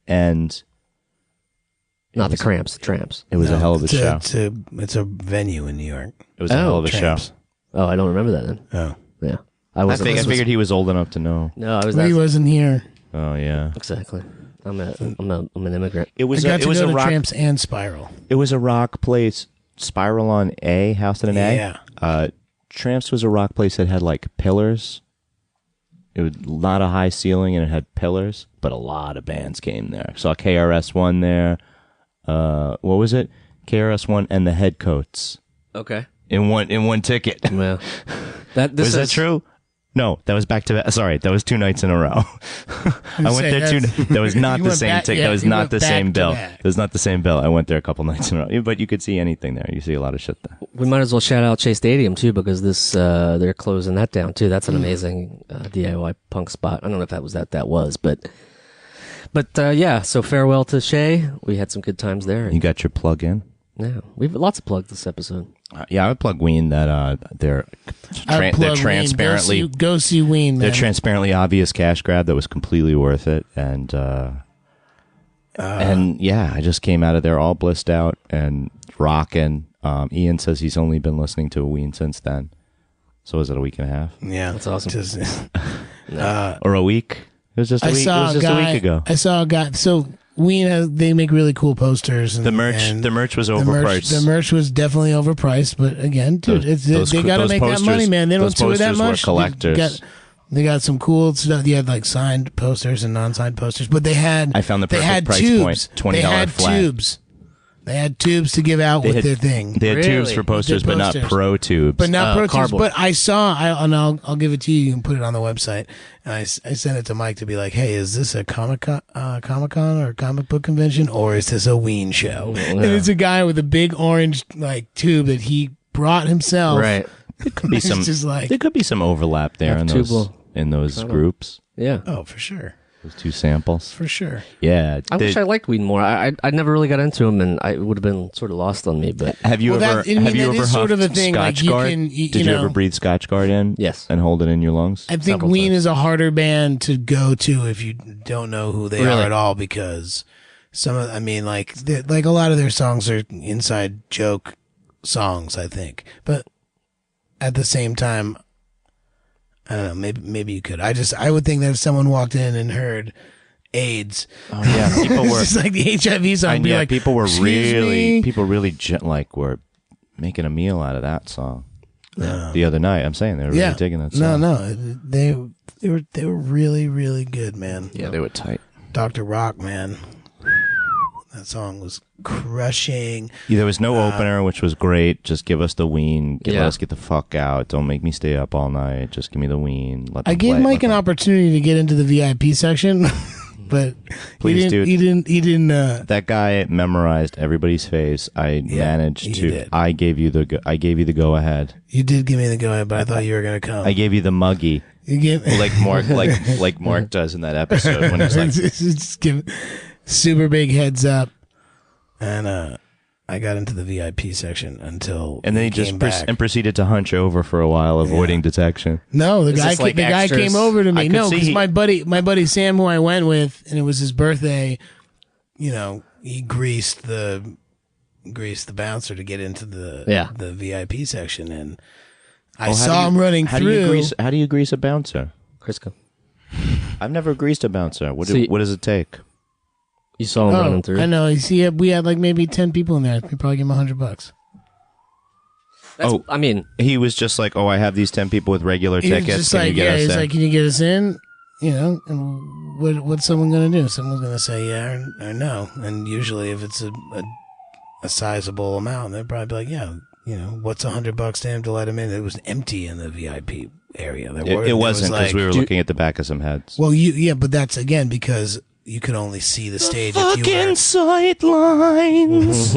And not the Cramps. Tramps. It was a hell of a show. It's a venue in New York. It was a hell of a Tramps. show. Oh, I don't remember that then. Oh, yeah. I figured he was old enough to know. No, I was. But he wasn't here. Oh yeah. Exactly. I'm an immigrant. It was I got it was to go a to rock. Tramps and Spiral. It was a rock place. Spiral on A, House in an A. Yeah. Tramps was a rock place that had like pillars. It was not a high ceiling and it had pillars, but a lot of bands came there. Saw KRS-One there. What was it? KRS-One and the Headcoats Okay. in one ticket. Well, that true? No, that was that was 2 nights in a row. I went there that was not the same ticket. That was not the same bill. It was not the same bill. I went there a couple nights in a row. But you could see anything there. You see a lot of shit there. We might as well shout out Chase Stadium too, because they're closing that down too. That's an amazing DIY punk spot. I don't know if that was but yeah. So farewell to Shay. We had some good times there. You got your plug in? Yeah, we've lots of plugs this episode. Yeah, I would plug Ween that they're transparently Ween. Go see Ween. Man. They're transparently obvious cash grab that was completely worth it, and yeah, I just came out of there all blissed out and rocking. Ian says he's only been listening to Ween since then. So was it a week and a half? Yeah, that's awesome. Or a week? It was just a week. It was just a week ago. I saw a guy. So Ween they make really cool posters. And, the merch was overpriced. The merch was definitely overpriced, but again, dude, they got to make that money, man. They don't tour that much. Were collectors. They got some cool stuff. You had like signed posters and non-signed posters, but they had. I found the perfect price tubes. point. $20 flat. Tubes. They had tubes to give out with their thing. They had tubes for posters, but not pro tubes. But not pro tubes. Cardboard. But I saw, and I'll give it to you. You can put it on the website. And I sent it to Mike to be like, hey, is this a Comic-Con or comic book convention, or is this a Ween show? Yeah. And it's a guy with a big orange like tube that he brought himself. Right. There could be some. There could be some overlap there in those groups. Yeah. Oh, for sure. Those two samples. For sure. Yeah. I wish I liked Ween more. I never really got into him, and it would have been sort of lost on me. But have you ever huffed sort of a thing, Scotch like Guard? Did you ever breathe Scotch Guard in? Yes. And hold it in your lungs? I think Ween is a harder band to go to if you don't know who they are at all, because like a lot of their songs are inside joke songs, I think. But at the same time, I don't know, maybe you could. I would think that if someone walked in and heard AIDS, people were just like the HIV song, be like, people were really were making a meal out of that song. The other night, I'm saying they were really digging that song. No, they were really, really good, man. Yeah, they were tight. Dr. Rock, man. That song was crushing. Yeah, there was no opener, which was great. Just give us the Ween. Let us get the fuck out. Don't make me stay up all night. Just give me the Ween. I gave Mike an opportunity to get into the VIP section, but Please, dude. He didn't. That guy memorized everybody's face. I managed to. Did. I gave you the go ahead. You did give me the go ahead, but I thought you were gonna come. I gave you the muggy. You gave like Mark does in that episode when he's like, just give super big heads up. And I got into the VIP section until and then he just proceeded to hunch over for a while, avoiding detection. No, the guy came over to me. No, because my buddy Sam, who I went with, and it was his birthday. You know, he greased the bouncer to get into the VIP section, and I saw him running through. How do you grease a bouncer? Crisco. I've never greased a bouncer. What does it take? You saw him running through. I know. You see, we had like maybe 10 people in there. We probably give him $100. I mean, he was just like, "Oh, I have these 10 people with regular tickets. Just like, he's like, "Can you get us in?" You know, and what's someone going to do? Someone's going to say yeah or no. And usually, if it's a sizable amount, they'd probably be like, "Yeah, you know, what's $100 to him to let him in?" It was empty in the VIP area. It wasn't because we were looking at the back of some heads. Well, but that's again because you could only see the stage if you were sight lines.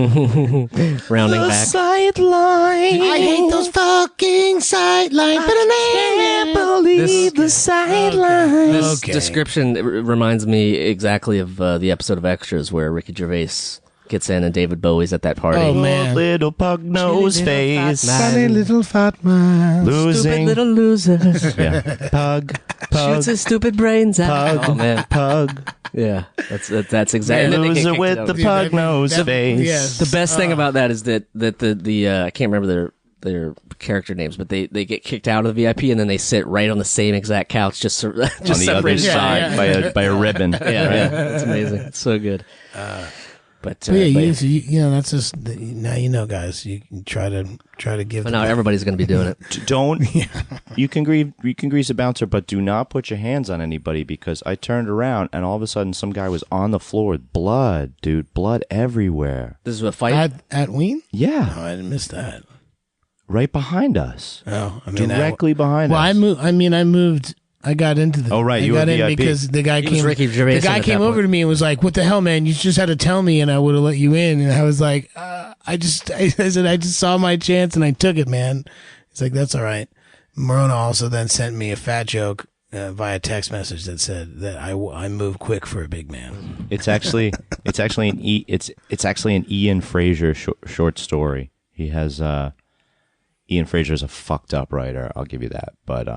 Rounding back. Sight lines. I hate those fucking sight lines. But I can't believe the sight lines. This description reminds me exactly of the episode of Extras where Ricky Gervais gets in and David Bowie's at that party. Oh, man. Little pug nose face. Sunny little fat man. Losing. Stupid little losers. Yeah. Pug. Shoots his stupid brains out. Pug. Oh, man. Pug. Yeah. That's exactly. Loser with the pug nose face. Yes. The best thing about that is that the I can't remember their character names, but they get kicked out of the VIP and then they sit right on the same exact couch, just on the other side by a ribbon. Yeah, it's amazing. It's so good. But you know, that's just now you know, guys. You can try to give. But now everybody's going to be doing it. Don't. You can grease a bouncer, but do not put your hands on anybody because I turned around and all of a sudden some guy was on the floor with blood, dude, blood everywhere. This is a fight at Ween. Yeah, I didn't miss that. Right behind us. Oh, I mean, directly behind us. Well, I moved. I got into the. Oh right, I you got were in VIP. because the guy came. The guy came over to me and was like, "What the hell, man? You just had to tell me, and I would have let you in." And I was like, I said, I just saw my chance and I took it, man." He's like, "That's all right." Morona also then sent me a fat joke via text message that said that I move quick for a big man. It's actually an Ian Fraser short story. He has. Ian Fraser is a fucked up writer, I'll give you that. But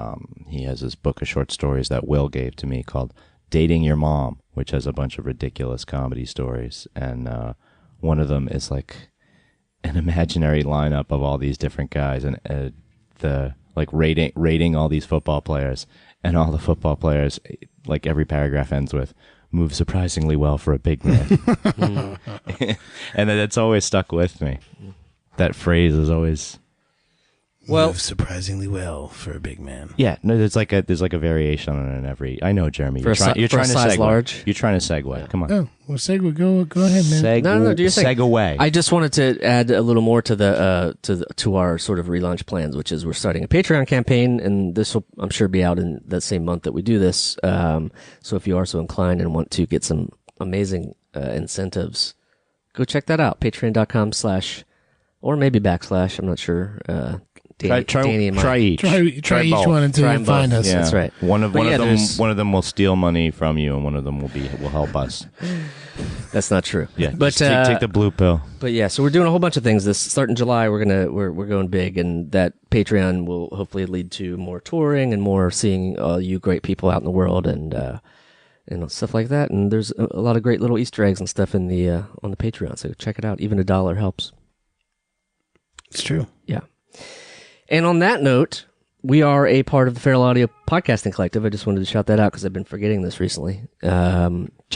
he has this book of short stories that Will gave to me called Dating Your Mom, which has a bunch of ridiculous comedy stories. And one of them is like an imaginary lineup of all these different guys and the like rating all these football players. And all the football players, like every paragraph ends with, move surprisingly well for a big man. And that's always stuck with me. That phrase is always... Move surprisingly well for a big man. Yeah, no, there's like a variation on it in every. I know, Jeremy. You're trying to segue. Large. You're trying to segue. Come on. Oh, well, segue. Go ahead, man. No, do your thing. Segue. I just wanted to add a little more to to our sort of relaunch plans, which is we're starting a Patreon campaign, and this will, I'm sure, be out in that same month that we do this. So if you are so inclined and want to get some amazing incentives, go check that out. Patreon.com/ or maybe / I'm not sure. Try each. Try each one until you find us. Yeah. That's right. One of them will steal money from you, and one of them will help us. That's not true. Yeah, but take the blue pill. But yeah, so we're doing a whole bunch of things. This starting July, we're going big, and that Patreon will hopefully lead to more touring and more seeing you great people out in the world and stuff like that. And there's a lot of great little Easter eggs and stuff in the on the Patreon. So check it out. Even $1 helps. It's true. Yeah. And on that note, we are a part of the Feral Audio Podcasting Collective. I just wanted to shout that out because I've been forgetting this recently. Check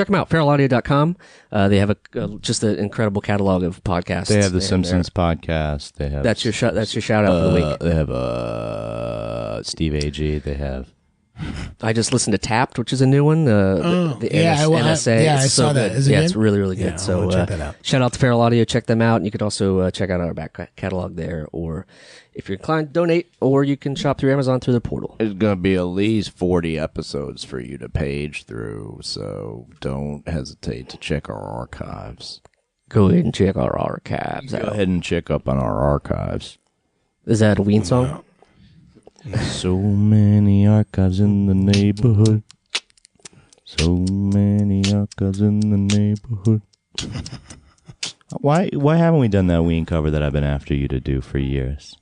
them out, feralaudio.com. They have just an incredible catalog of podcasts. They have the Simpsons podcast. They have that's your shout out for the week. They have Steve Agee. They have I just listened to Tapped, which is a new one. The NSA. I it's saw so that. good. Is it good? It's really, really good. Yeah, so I'll check that out. shout out to Feral Audio. Check them out. And you could also check out our back catalog there. Or if you're inclined, donate. Or you can shop through Amazon through the portal. There's going to be at least 40 episodes for you to page through, so don't hesitate to check our archives. Go ahead and check our archives Go out. ahead and check up on our archives. Is that a Ween song? So many archives in the neighborhood. So many archives in the neighborhood. Why haven't we done that Ween cover that I've been after you to do for years?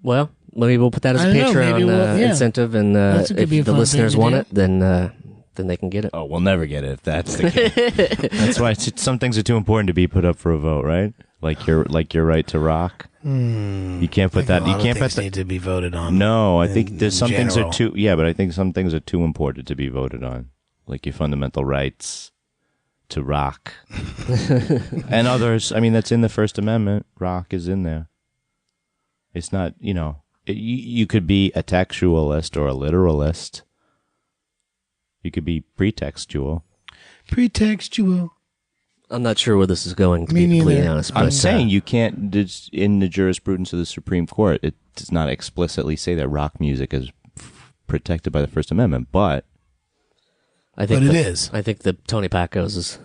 Well, maybe we'll put that as a I don't know, maybe Patreon incentive, and That could if be a the fun listeners thing to want do. it, then they can get it. Oh, we'll never get it if that's the case. That's why some things are too important to be put up for a vote, right? Like your right to rock. You can't put that. You can't put that. Need to be voted on. No, I think there's some things are general. too. Yeah, but I think some things are too important to be voted on, like your fundamental rights to rock, and others. I mean, that's in the First Amendment. Rock is in there. It's not. You could be a textualist or a literalist. You could be pretextual. Pretextual. I'm not sure where this is going, to Me be completely neither. honest. I'm but, saying you can't. In the jurisprudence of the Supreme Court, it does not explicitly say that rock music is protected by the First Amendment, but I think But it is. I think the Tony Pacos is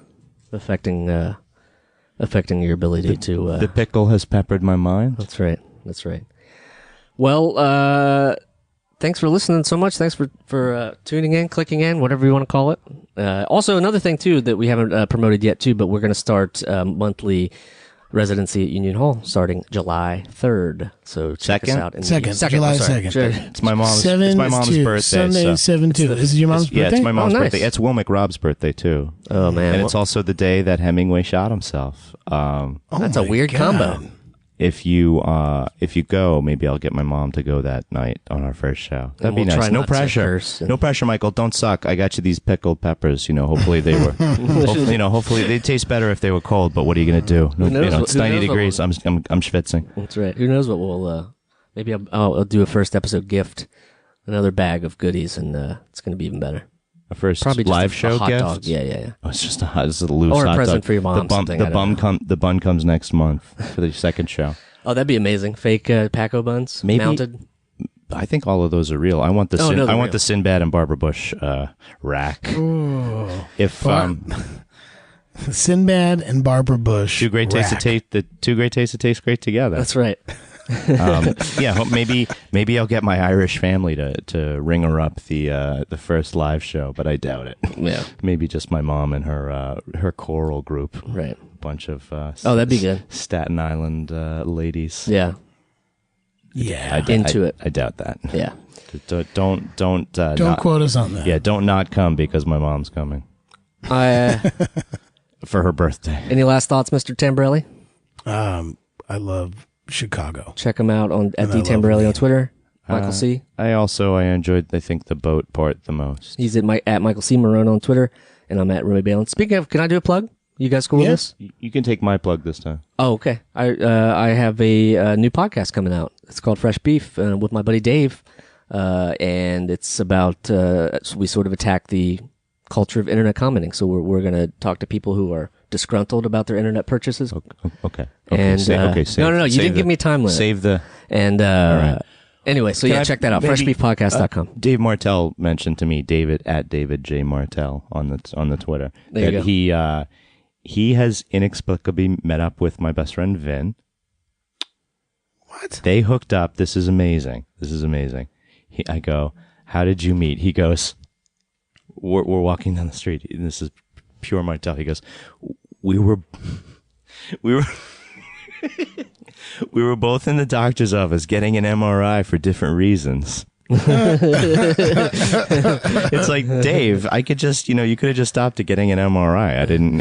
affecting your ability to. the pickle has peppered my mind. That's right. That's right. Well, thanks for listening so much. Thanks for tuning in, clicking in, whatever you want to call it. Also, another thing too that we haven't promoted yet too, but we're going to start monthly residency at Union Hall starting July 3rd. So check us Second? out. July I'm sorry. 2nd. Sure. It's my mom's. It's my mom's 7/2, birthday. Sunday, so- 7/2. Is it your mom's birthday? Yeah, it's my mom's Oh, nice. birthday. It's Will McRob's birthday too, Oh man, and it's also the day that Hemingway shot himself. that's a my weird God. combo. If you go, maybe I'll get my mom to go that night on our first show. That'd be we'll try nice. No not to pressure. curse and- No pressure, Michael. Don't suck. I got you these pickled peppers. Hopefully they were. Hopefully they taste better if they were cold. But what are you gonna do? Who knows It's who 90 knows what degrees. I'm schwitzing. That's right. Who knows what we'll maybe I'll do a first episode gift, another bag of goodies, and it's going to be even better. A first Probably just live a show hot gift. dog. Yeah. Oh, it's just this is a loose Or a hot present dog. for your mom, something, I don't know. The bun comes next month for the second show. Oh, that'd be amazing. Fake Paco buns, Maybe- mounted. I think all of those are real. I want the Oh, no, they're real. the Sinbad and Barbara Bush rack. If Sinbad and Barbara Bush. two great tastes that taste great together. That's right. Maybe I'll get my Irish family to ring her up the first live show, but I doubt it. Yeah. Maybe just my mom and her choral group. Right. Bunch of that'd be good. Staten Island ladies. Yeah. Yeah. Into it. I doubt that. Yeah. Don't Don't quote us on that. Yeah, don't not come because my mom's coming I. for her birthday. Any last thoughts, Mr. Tamborelli? I love Chicago. Check him out at I D love Tamborelli Ween. on Twitter. Michael C. I enjoyed I think the boat part the most. He's at Michael C. Marone on Twitter, and I'm at Roy Balin. Speaking of, can I do a plug? You guys cool with this? You can take my plug this time. Oh, okay. I have a new podcast coming out. It's called Fresh Beef with my buddy Dave, and it's about we sort of attack the culture of internet commenting. So we're going to talk to people who are disgruntled about their internet purchases. Okay. And save, no, you save didn't give me a time limit. Save the. And right. Anyway, so Can I check that out. maybe- Freshbeefpodcast.com. Dave Martell mentioned to me, David J Martell on the Twitter, There you that go. he has inexplicably met up with my best friend Vin. What? They hooked up. This is amazing. I go, how did you meet? He goes, we're walking down the street. And this is pure Martell. He goes, we were we were both in the doctor's office getting an MRI for different reasons. It's like, Dave, I could just, you could have just stopped at getting an MRI. I didn't,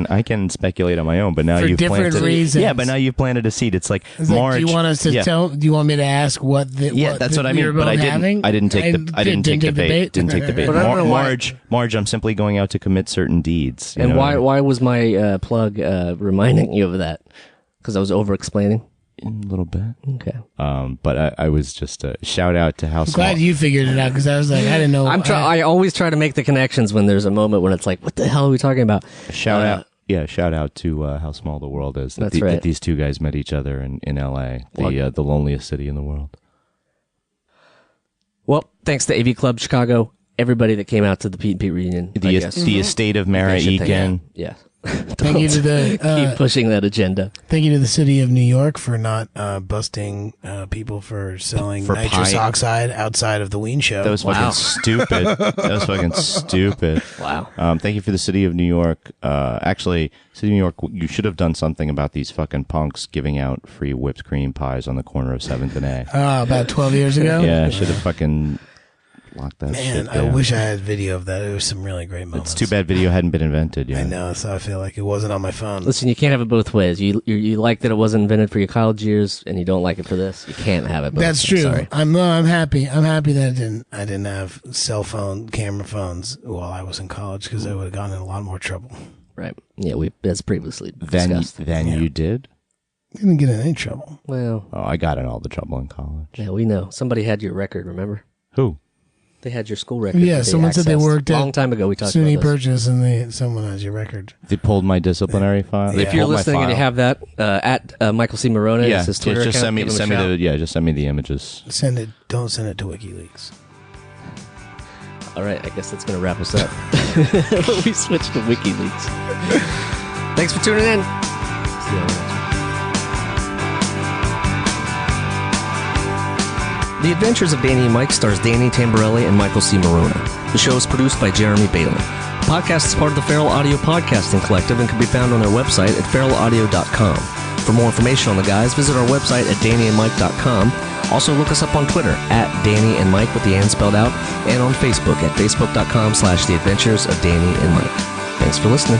I can speculate on my own, but now For you've different planted reasons. Yeah, but now you've planted a seed. It's like It's like, Marge. do you want us to yeah. tell? Do you want me to ask what the? Yeah, what that's the, what I we were mean. But both I didn't. having? I didn't take the. I didn't take the bait. Didn't take the bait. But I don't know why- Marge. I'm simply going out to commit certain deeds. you And know? why was my plug reminding you of that? Because I was over explaining. In a little bit. Okay. But I was just a shout out to how I'm glad you figured it out because I was like, I didn't know. I always try to make the connections when there's a moment when it's like, what the hell are we talking about? Shout out to how small the world is. That's right. That these two guys met each other in L.A., the loneliest city in the world. Well, thanks to AV Club Chicago, everybody that came out to the Pete and Pete reunion. The estate of Mara Egan. Yeah. Thank you to the keep pushing that agenda. Thank you to the city of New York for not busting people for selling For nitrous pie. oxide outside of the Ween show. That was fucking stupid. That was fucking stupid. Wow. Thank you for the city of New York. Actually, city of New York, you should have done something about these fucking punks giving out free whipped cream pies on the corner of 7th and A. about 12 years ago. Yeah, should have fucking locked that shit Man, down. I wish I had video of that. It was some really great moments. It's too bad video hadn't been invented yet. I know, so I feel like it wasn't on my phone. Listen, you can't have it both ways. You like that it wasn't invented for your college years, and you don't like it for this. You can't have it both. That's true. Sorry. I'm happy. I'm happy that I didn't have cell phone camera phones while I was in college because I would have gotten in a lot more trouble. Right. Yeah, as previously Then discussed. you did? Didn't get in any trouble. Well, Oh, I got in all the trouble in college. yeah, we know. Somebody had your record, remember? Who? They had your school record. Yeah, that they someone said they accessed. worked at long time ago. We talked SUNY about this. Purchase, and someone has your record. They pulled my disciplinary file. They If you're pulled my listening and you file. have that at Michael C. Morona, yeah, it's his Twitter just account, send me give him a send me shout. just send me the images. Don't send it to WikiLeaks. All right, I guess that's going to wrap us up. We switched to WikiLeaks. Thanks for tuning in. See you on the next one. The Adventures of Danny and Mike stars Danny Tamborelli and Michael C. Morona. The show is produced by Jeremy Balin. The podcast is part of the Feral Audio Podcasting Collective and can be found on their website at feralaudio.com. For more information on the guys, visit our website at dannyandmike.com. Also, look us up on Twitter at Danny and Mike with the and spelled out, and on Facebook at facebook.com/The Adventures of Danny and Mike. Thanks for listening.